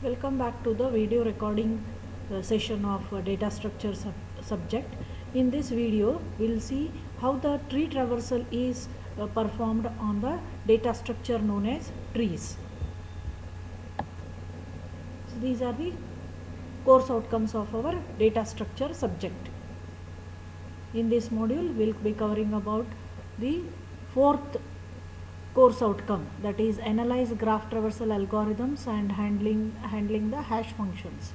Welcome back to the video recording session of data structure subject. In this video, we'll see how the tree traversal is performed on the data structure known as trees. So these are the course outcomes of our data structure subject. In this module, we'll be covering about the fourth course outcome, that is analyze graph traversal algorithms and handling the hash functions.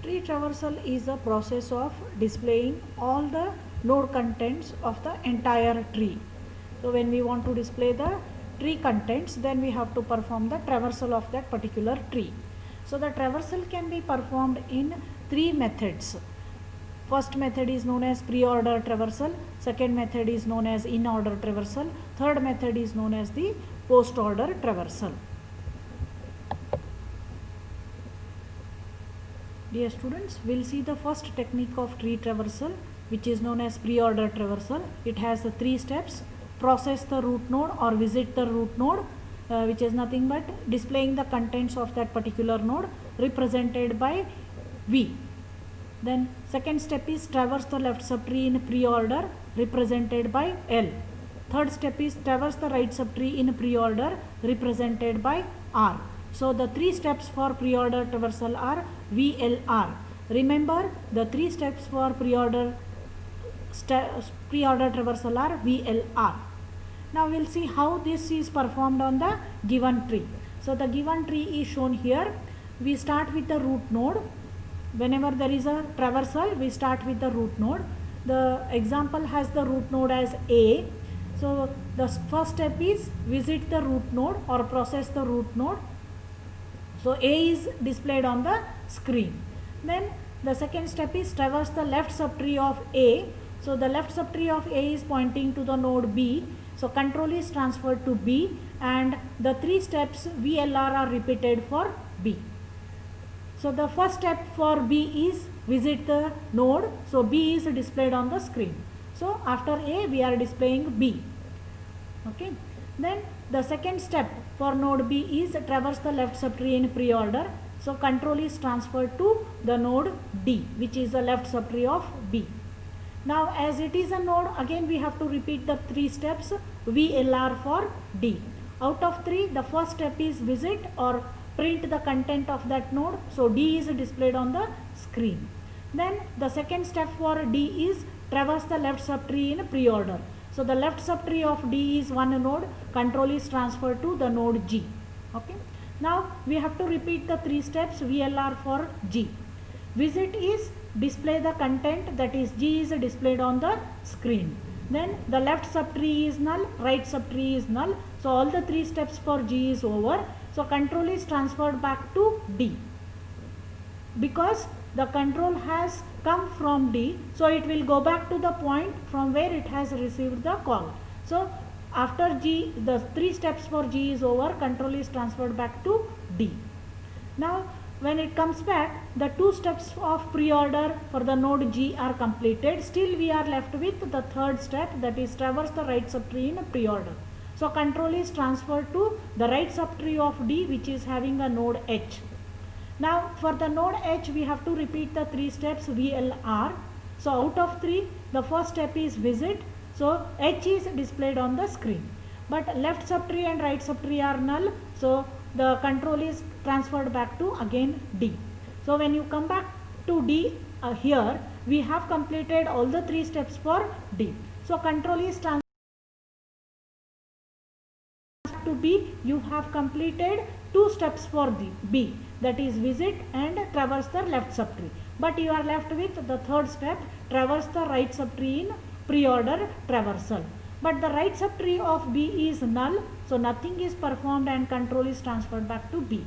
Tree traversal is a process of displaying all the node contents of the entire tree. So when we want to display the tree contents, then we have to perform the traversal of that particular tree. So the traversal can be performed in three methods. First method is known as pre-order traversal, second method is known as in-order traversal, third method is known as the post-order traversal. Dear students, we will see the first technique of tree traversal, which is known as pre-order traversal. It has the three steps: process the root node or visit the root node, which is nothing but displaying the contents of that particular node represented by V. Then second step is traverse the left subtree in pre-order represented by L. Third step is traverse the right subtree in pre-order represented by R. So the three steps for pre-order traversal are VLR. Remember, the three steps for pre-order traversal are VLR. Now we will see how this is performed on the given tree. So the given tree is shown here. We start with the root node. Whenever there is a traversal, we start with the root node. The example has the root node as A. So the first step is visit the root node or process the root node. So A is displayed on the screen. Then the second step is traverse the left subtree of A. So the left subtree of A is pointing to the node B. So control is transferred to B, and the three steps VLR are repeated for B. So the first step for B is visit the node. So B is displayed on the screen. So after A, we are displaying B. Okay. Then the second step for node B is traverse the left subtree in pre-order. So control is transferred to the node D, which is the left subtree of B. Now as it is a node, again we have to repeat the three steps VLR for D. Out of three, the first step is visit or print the content of that node. So D is displayed on the screen. Then the second step for D is traverse the left subtree in pre-order. So the left subtree of D is one node. Control is transferred to the node G. Okay. Now we have to repeat the three steps VLR for G. Visit is display the content, that is G is displayed on the screen. Then the left subtree is null, right subtree is null. So all the three steps for G is over. So control is transferred back to D. Because the control has come from D, so it will go back to the point from where it has received the call. So after G, the three steps for G is over, control is transferred back to D. Now when it comes back, the two steps of pre-order for the node G are completed. Still we are left with the third step, that is traverse the right subtree in pre-order. So control is transferred to the right subtree of D, which is having a node H. Now for the node H, we have to repeat the three steps VLR. So out of three, the first step is visit. So H is displayed on the screen. But left subtree and right subtree are null. So the control is transferred back to again D. So when you come back to D here, we have completed all the three steps for D. So control is transferred to B. You have completed two steps for B, that is visit and traverse the left subtree. But you are left with the third step, traverse the right subtree in pre-order traversal. But the right subtree of B is null, so nothing is performed and control is transferred back to B.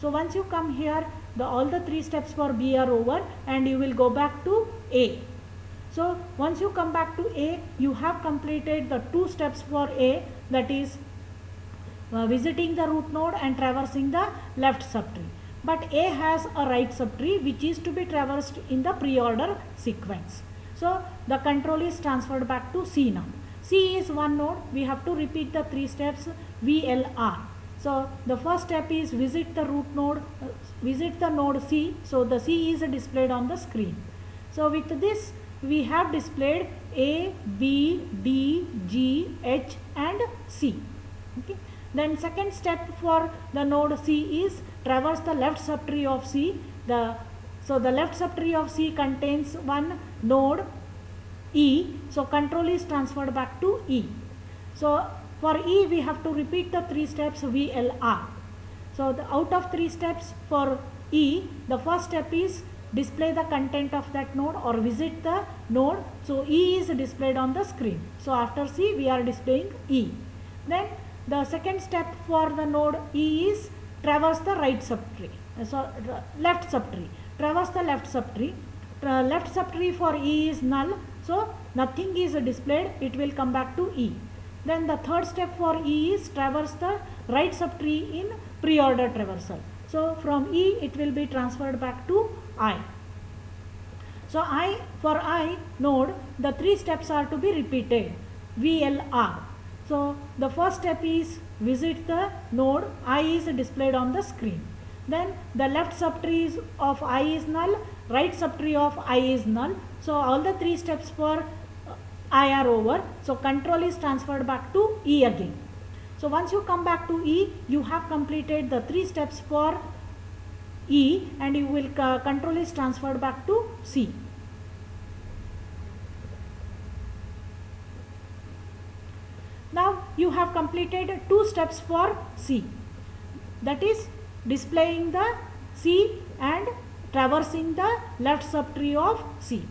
So once you come here, all the three steps for B are over and you will go back to A. So once you come back to A, you have completed the two steps for A, that is visiting the root node and traversing the left subtree. But A has a right subtree which is to be traversed in the pre-order sequence. So the control is transferred back to C now. C is one node. We have to repeat the 3 steps VLR. So the first step is visit the root node, visit the node C. So the C is displayed on the screen. So with this we have displayed A, B, D, G, H and C. Okay. Then second step for the node C is traverse the left subtree of C. So the left subtree of C contains one node E. So control is transferred back to E. So for E we have to repeat the 3 steps VLR. So out of 3 steps for E, the first step is display the content of that node or visit the node. So E is displayed on the screen. So after C we are displaying E. Then the second step for the node E is traverse the right subtree. So left subtree. Traverse the left subtree. Left subtree for E is null. So nothing is displayed. It will come back to E. Then the third step for E is traverse the right subtree in pre-order traversal. So from E it will be transferred back to I. So for I node the 3 steps are to be repeated VLR. So the first step is visit the node, I is displayed on the screen. Then the left subtree of I is null, right subtree of I is null. So all the 3 steps for I are over. So control is transferred back to E again. So once you come back to E, you have completed the 3 steps for E and you will control is transferred back to C. Now you have completed 2 steps for C. That is displaying the C and traversing the left subtree of C.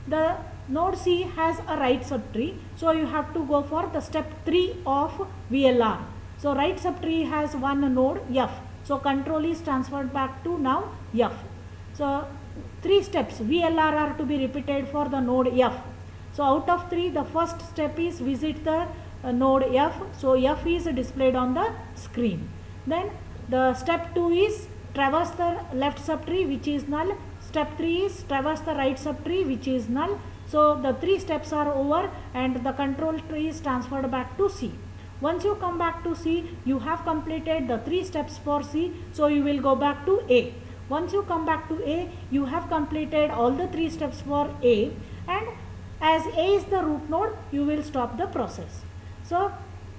The node C has a right subtree, so you have to go for the step 3 of VLR. So right subtree has one node F. So control is transferred back to now F. So 3 steps VLR are to be repeated for the node F. So out of 3, the first step is visit the node F. So F is displayed on the screen. Then the step 2 is traverse the left subtree which is null. Step 3 is traverse the right subtree which is null. So the 3 steps are over and the control tree is transferred back to C. Once you come back to C, you have completed the 3 steps for C. So you will go back to A. Once you come back to A, you have completed all the 3 steps for A, and as A is the root node, you will stop the process. So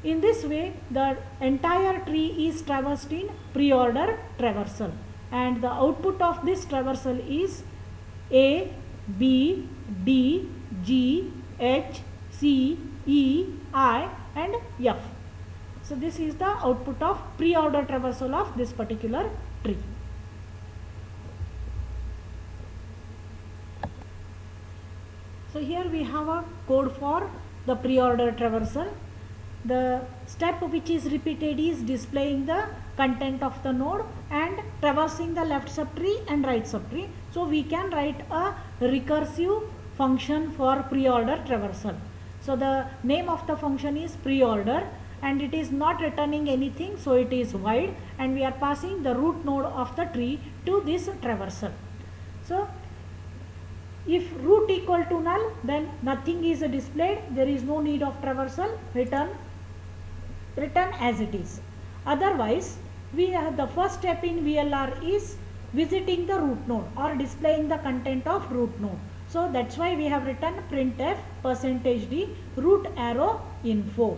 in this way, the entire tree is traversed in pre-order traversal, and the output of this traversal is A, B, D, G, H, C, E, I and F. So this is the output of pre-order traversal of this particular tree. So here we have a code for the pre-order traversal. The step which is repeated is displaying the content of the node and traversing the left subtree and right subtree. So we can write a recursive function for pre-order traversal. So the name of the function is pre-order and it is not returning anything, so it is void, and we are passing the root node of the tree to this traversal. So if root equal to null, then nothing is displayed, there is no need of traversal, return as it is. Otherwise, we have the first step in VLR is visiting the root node or displaying the content of root node. So that's why we have written printf %d root arrow info.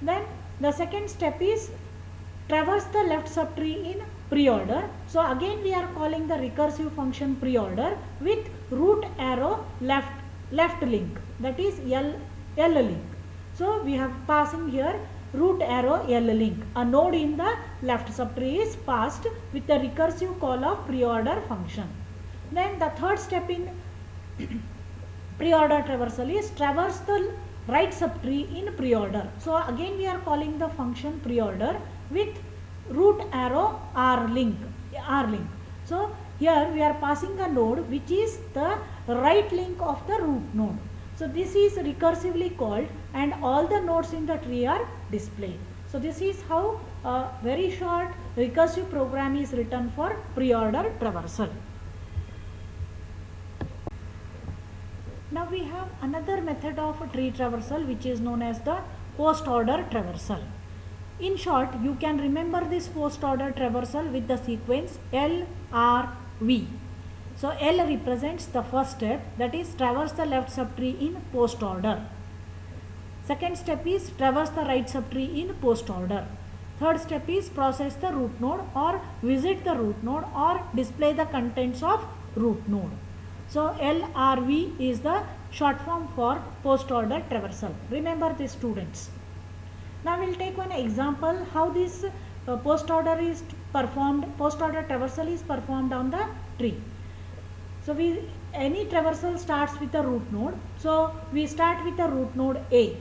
Then the second step is traverse the left subtree in pre-order. So again we are calling the recursive function pre-order with root arrow left link, that is L link. So we have passing here root arrow L link. A node in the left subtree is passed with the recursive call of pre-order function. Then the third step in pre-order traversal is traverse the right subtree in pre-order. So again we are calling the function pre-order with root arrow R link. So here we are passing a node which is the right link of the root node. So this is recursively called and all the nodes in the tree are displayed. So this is how a very short recursive program is written for pre-order traversal. Now we have another method of tree traversal which is known as the post order traversal. In short, you can remember this post order traversal with the sequence L, R, V. So L represents the first step, that is traverse the left subtree in post order. Second step is traverse the right subtree in post order. Third step is process the root node or visit the root node or display the contents of root node. So LRV is the short form for post order traversal. Remember this, students. Now we will take one example how this post order traversal is performed on the tree. So any traversal starts with a root node. So we start with the root node A.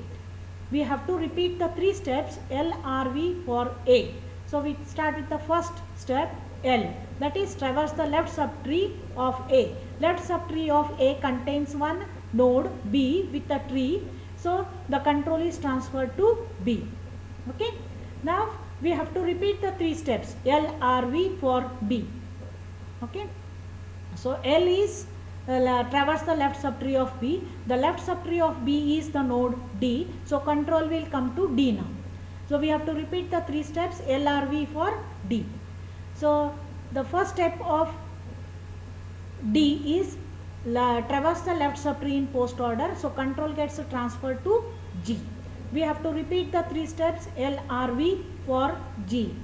We have to repeat the 3 steps L, R, V for A. So we start with the first step L, that is traverse the left subtree of A. Left subtree of A contains one node B with a tree. So the control is transferred to B. Okay. Now we have to repeat the 3 steps L, R, V for B. Okay. So L is traverse the left subtree of B. The left subtree of B is the node D. So control will come to D now. So we have to repeat the 3 steps L, R, V for D. So the first step of D is traverse the left subtree in post order. So control gets transferred to G. We have to repeat the 3 steps L, R, V for G.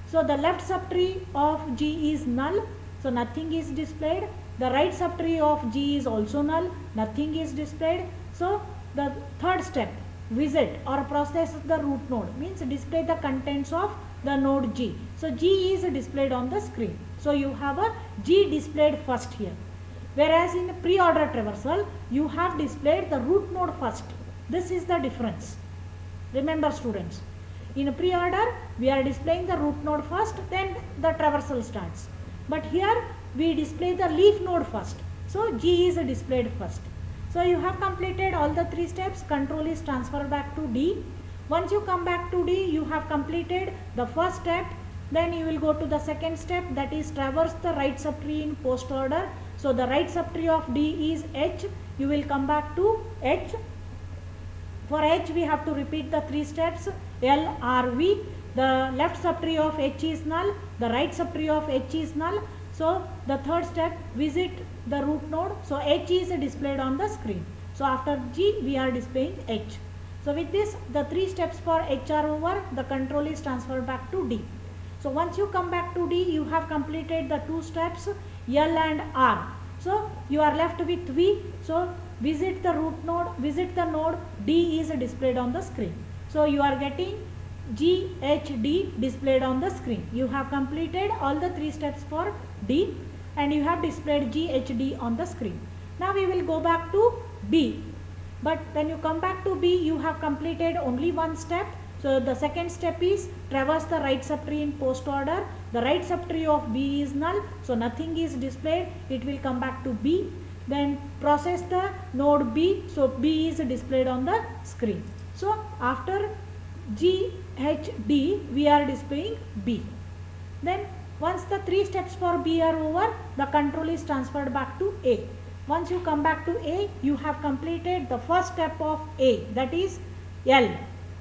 So the left subtree of G is null. So nothing is displayed. The right subtree of G is also null. Nothing is displayed. So the third step, visit or process the root node, means display the contents of the node G. So G is displayed on the screen. So you have a G displayed first here. Whereas in pre-order traversal, you have displayed the root node first. This is the difference. Remember, students, in pre-order we are displaying the root node first, then the traversal starts. But here we display the leaf node first. So G is displayed first. So you have completed all the 3 steps. Control is transferred back to D. Once you come back to D, you have completed the first step. Then you will go to the second step, that is traverse the right subtree in post order. So the right subtree of D is H. You will come back to H. For H we have to repeat the 3 steps L, R, V. The left subtree of H is null. The right subtree of H is null. So the third step, visit the root node. So H is displayed on the screen. So after G we are displaying H. So with this, the 3 steps for H are over. The control is transferred back to D. So once you come back to D, you have completed the 2 steps L and R. So you are left with V. So visit the root node, visit the node, D is displayed on the screen. So you are getting G, H, D displayed on the screen. You have completed all the 3 steps for D and you have displayed G, H, D on the screen. Now we will go back to B. But when you come back to B, you have completed only 1 step. So the second step is traverse the right subtree in post order. The right subtree of B is null. So nothing is displayed. It will come back to B. Then process the node B. So B is displayed on the screen. So after G, H, D, we are displaying B. Then once the 3 steps for B are over, the control is transferred back to A. Once you come back to A, you have completed the first step of A, that is L.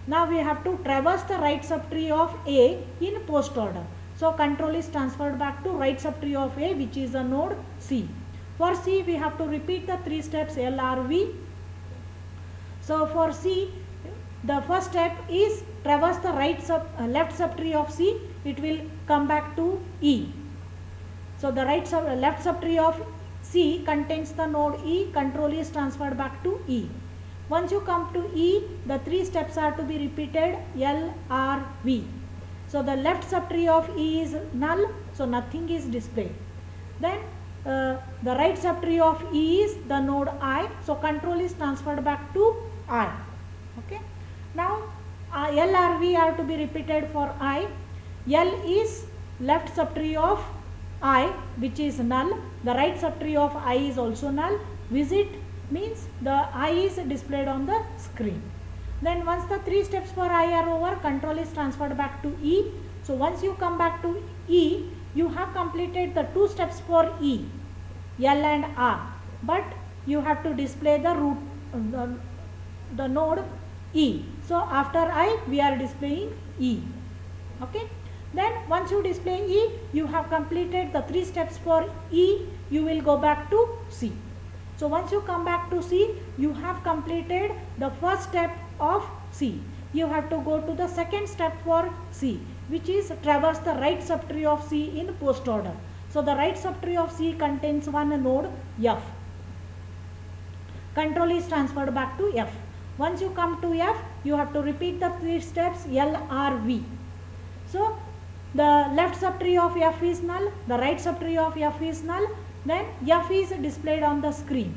Now we have to traverse the right subtree of A in post order. So control is transferred back to right subtree of A, which is a node C. For C, we have to repeat the 3 steps L, R, V. So for C, the first step is traverse the left subtree of C. It will come back to E. So the left subtree of C contains the node E. Control is transferred back to E. Once you come to E, the 3 steps are to be repeated L, R, V. So the left subtree of E is null. So nothing is displayed. Then the right subtree of E is the node I. So control is transferred back to I. Okay. Now L, R, V are to be repeated for I. L is left subtree of I, which is null. The right subtree of I is also null. Visit means the I is displayed on the screen. Then once the 3 steps for I are over, control is transferred back to E. So once you come back to E, you have completed the 2 steps for E, L and R. But you have to display the root, the node E. So after I, we are displaying E. Okay. Then once you display E, you have completed the 3 steps for E, you will go back to C. So once you come back to C, you have completed the first step of C. You have to go to the second step for C, which is traverse the right subtree of C in post order. So the right subtree of C contains one node F. Control is transferred back to F. Once you come to F, you have to repeat the 3 steps L, R, V. So the left subtree of F is null, the right subtree of F is null, then F is displayed on the screen.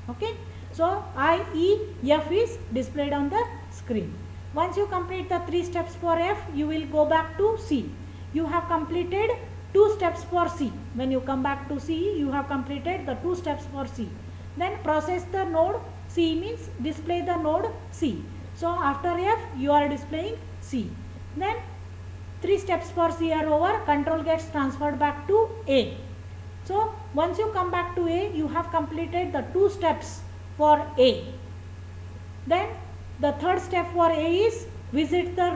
Okay. So I, E, F is displayed on the screen. Once you complete the 3 steps for F, you will go back to C. You have completed 2 steps for C. When you come back to C, you have completed the 2 steps for C. Then process the node C, means display the node C. So after F, you are displaying C. Then 3 steps for C are over, control gets transferred back to A. So once you come back to A, you have completed the 2 steps for A. Then the third step for A is visit the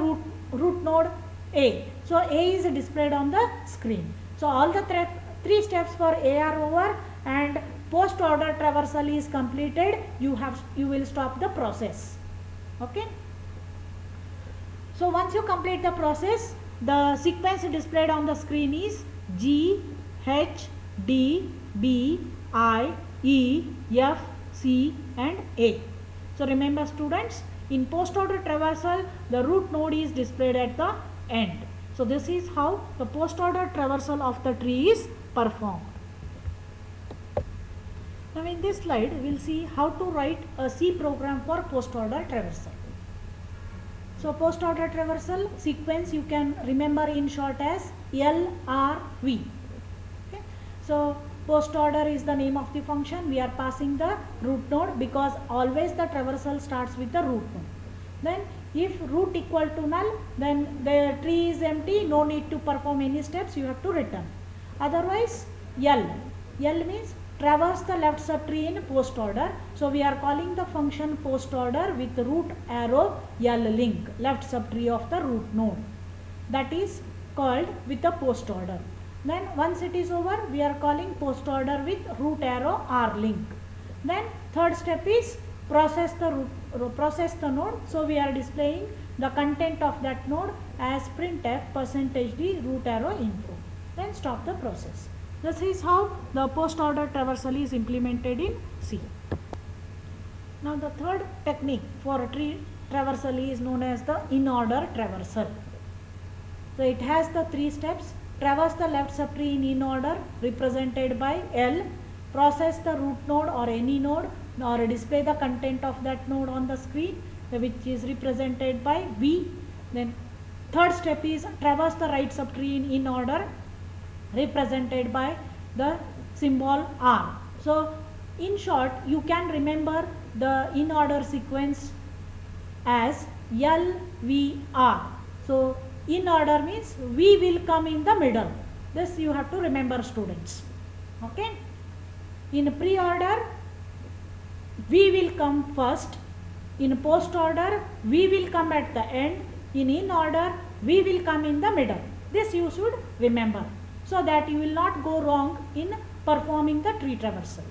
root node A. So A is displayed on the screen. So all the 3 steps for A are over and post order traversal is completed. You will stop the process. Okay. So once you complete the process, the sequence displayed on the screen is G, H, D, B, I, E, F, C and A. So remember students, in post order traversal, the root node is displayed at the end. So this is how the post order traversal of the tree is performed. Now in this slide, we will see how to write a C program for post order traversal. So post order traversal sequence you can remember in short as LRV. Okay. So post order is the name of the function. We are passing the root node because always the traversal starts with the root node. Then if root equal to null, then the tree is empty, no need to perform any steps, you have to return. Otherwise L means traverse the left subtree in post order. So we are calling the function post order with root arrow L link, left subtree of the root node. That is called with the post order. Then once it is over, we are calling post order with root arrow R link. Then third step is process the node. So we are displaying the content of that node as printf %d root arrow info. Then stop the process. This is how the post order traversal is implemented in C. Now the third technique for tree traversal is known as the in order traversal. So it has the 3 steps. Traverse the left subtree in order represented by L, process the root node or any node or display the content of that node on the screen, which is represented by V. Then third step is traverse the right subtree in order represented by the symbol R. So in short, you can remember the in order sequence as LVR. So in order means V will come in the middle. This you have to remember students. Okay. In pre-order, V will come first. In post order, V will come at the end. In order, V will come in the middle. This you should remember, so that you will not go wrong in performing the tree traversal.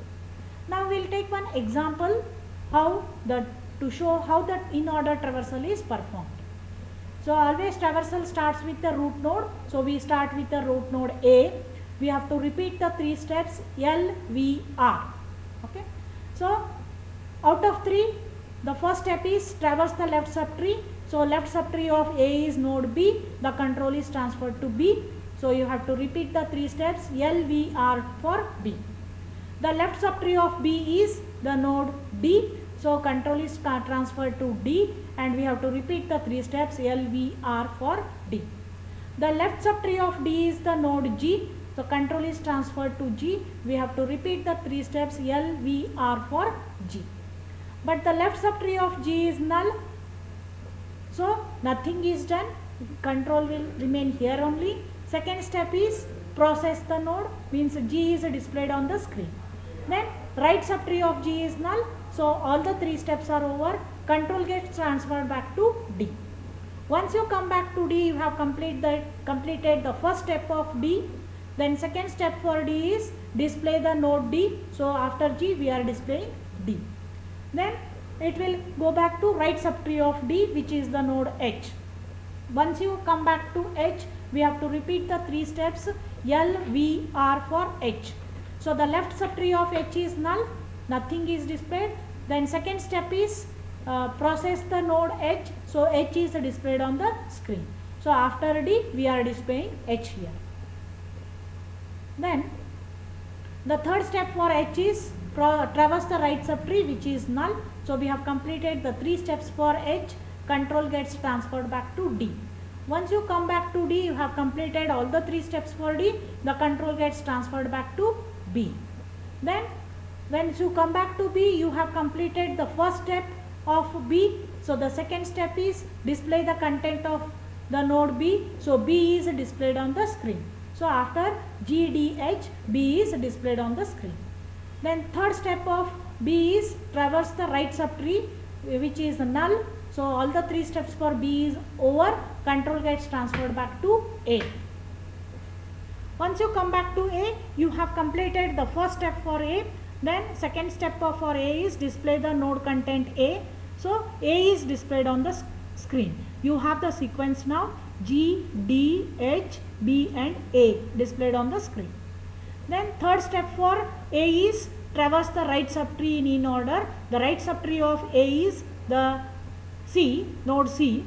Now we will take one example to show how the in order traversal is performed. So always traversal starts with the root node. So we start with the root node A. We have to repeat the 3 steps L, V, R. Okay. So out of 3, the first step is traverse the left subtree. So left subtree of A is node B. The control is transferred to B. So you have to repeat the 3 steps L, V, R for B. The left subtree of B is the node D. So control is transferred to D and we have to repeat the 3 steps L, V, R for D. The left subtree of D is the node G. So control is transferred to G. We have to repeat the 3 steps L, V, R for G. But the left subtree of G is null. So nothing is done. Control will remain here only. Second step is process the node, means G is displayed on the screen. Then right subtree of G is null. So all the 3 steps are over. Control gets transferred back to D. Once you come back to D, you have completed the first step of D. Then second step for D is display the node D. So after G we are displaying D. Then it will go back to right subtree of D, which is the node H. Once you come back to H, we have to repeat the 3 steps L, V, R for H. So the left subtree of H is null, nothing is displayed. Then second step is process the node H, so H is displayed on the screen. So after D we are displaying H here. Then the third step for H is traverse the right subtree, which is null. So we have completed the 3 steps for H. Control gets transferred back to D. Once you come back to D, you have completed all the 3 steps for D. The control gets transferred back to B. Then once you come back to B, you have completed the first step of B. So the second step is display the content of the node B. So B is displayed on the screen. So after G, D, H, B is displayed on the screen. Then third step of B is traverse the right subtree, which is null. So all the 3 steps for B is over. Control gets transferred back to A. Once you come back to A, you have completed the first step for A. Then second step for A is display the node content A. So A is displayed on the screen. You have the sequence now G, D, H, B and A displayed on the screen. Then third step for A is traverse the right subtree in order. The right subtree of A is the C, node C.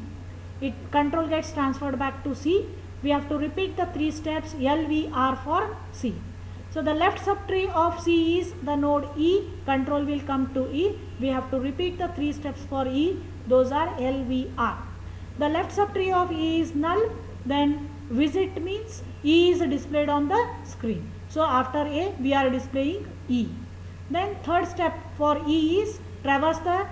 It control gets transferred back to C. We have to repeat the 3 steps L, V, R for C. So the left subtree of C is the node E. Control will come to E. We have to repeat the 3 steps for E. Those are L, V, R. The left subtree of E is null. Then visit means E is displayed on the screen. So after A we are displaying E. Then third step for E is traverse the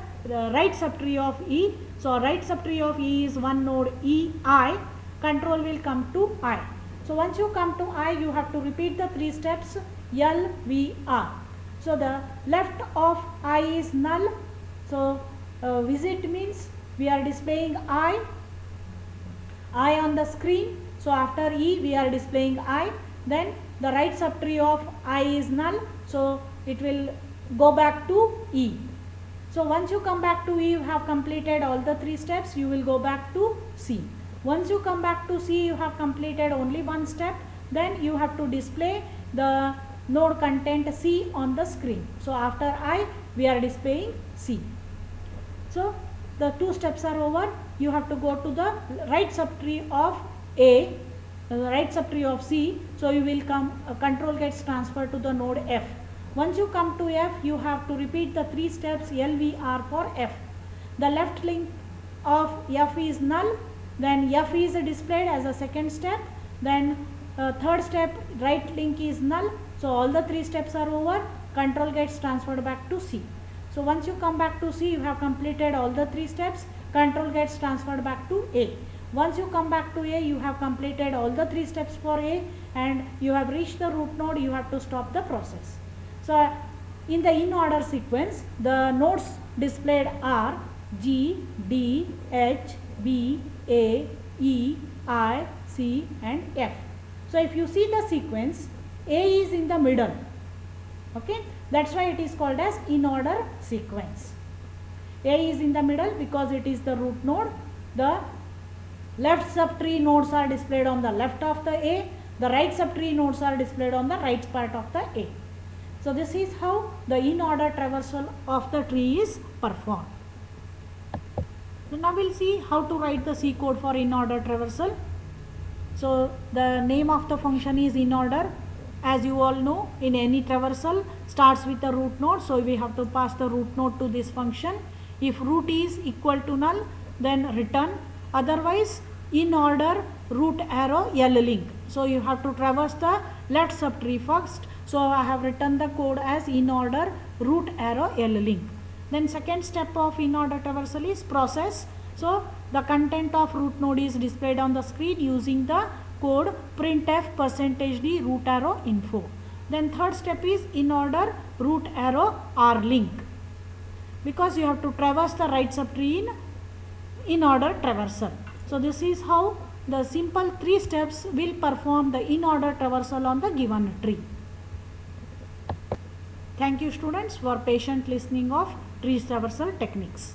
right subtree of E. So right subtree of E is one node E, I. Control will come to I. So once you come to I, you have to repeat the 3 steps L, V, R. So the left of I is null. So visit means we are displaying I on the screen. So after E we are displaying I. Then the right subtree of I is null. So it will go back to E. So once you come back to E, you have completed all the 3 steps. You will go back to C. Once you come back to C, you have completed only one step. Then you have to display the node content C on the screen. So after I, we are displaying C. So the 2 steps are over. You have to go to the right subtree of A, the right subtree of C. So you will come, control gets transferred to the node F. Once you come to F, you have to repeat the 3 steps L, V, R for F. The left link of F is null. Then F is displayed as a second step. Then third step, right link is null. So all the 3 steps are over. Control gets transferred back to C. So once you come back to C, you have completed all the 3 steps. Control gets transferred back to A. Once you come back to A, you have completed all the 3 steps for A and you have reached the root node. You have to stop the process. So in the in order sequence, the nodes displayed are G, D, H, B, A, E, I, C and F. So if you see the sequence, A is in the middle. Okay, that's why it is called as in order sequence. A is in the middle because it is the root node. The left subtree nodes are displayed on the left of the A. The right subtree nodes are displayed on the right part of the A. So this is how the in order traversal of the tree is performed. So now we'll see how to write the C code for in order traversal. So the name of the function is in order. As you all know, in any traversal starts with the root node. So we have to pass the root node to this function. If root is equal to null, then return. Otherwise, in order root arrow L link. So you have to traverse the left subtree first. So I have written the code as in order root arrow L link. Then second step of in order traversal is process. So the content of root node is displayed on the screen using the code printf %d root arrow info. Then third step is in order, root arrow or link, because you have to traverse the right subtree in order traversal. So this is how the simple 3 steps will perform the in order traversal on the given tree. Thank you students for patient listening of tree traversal techniques.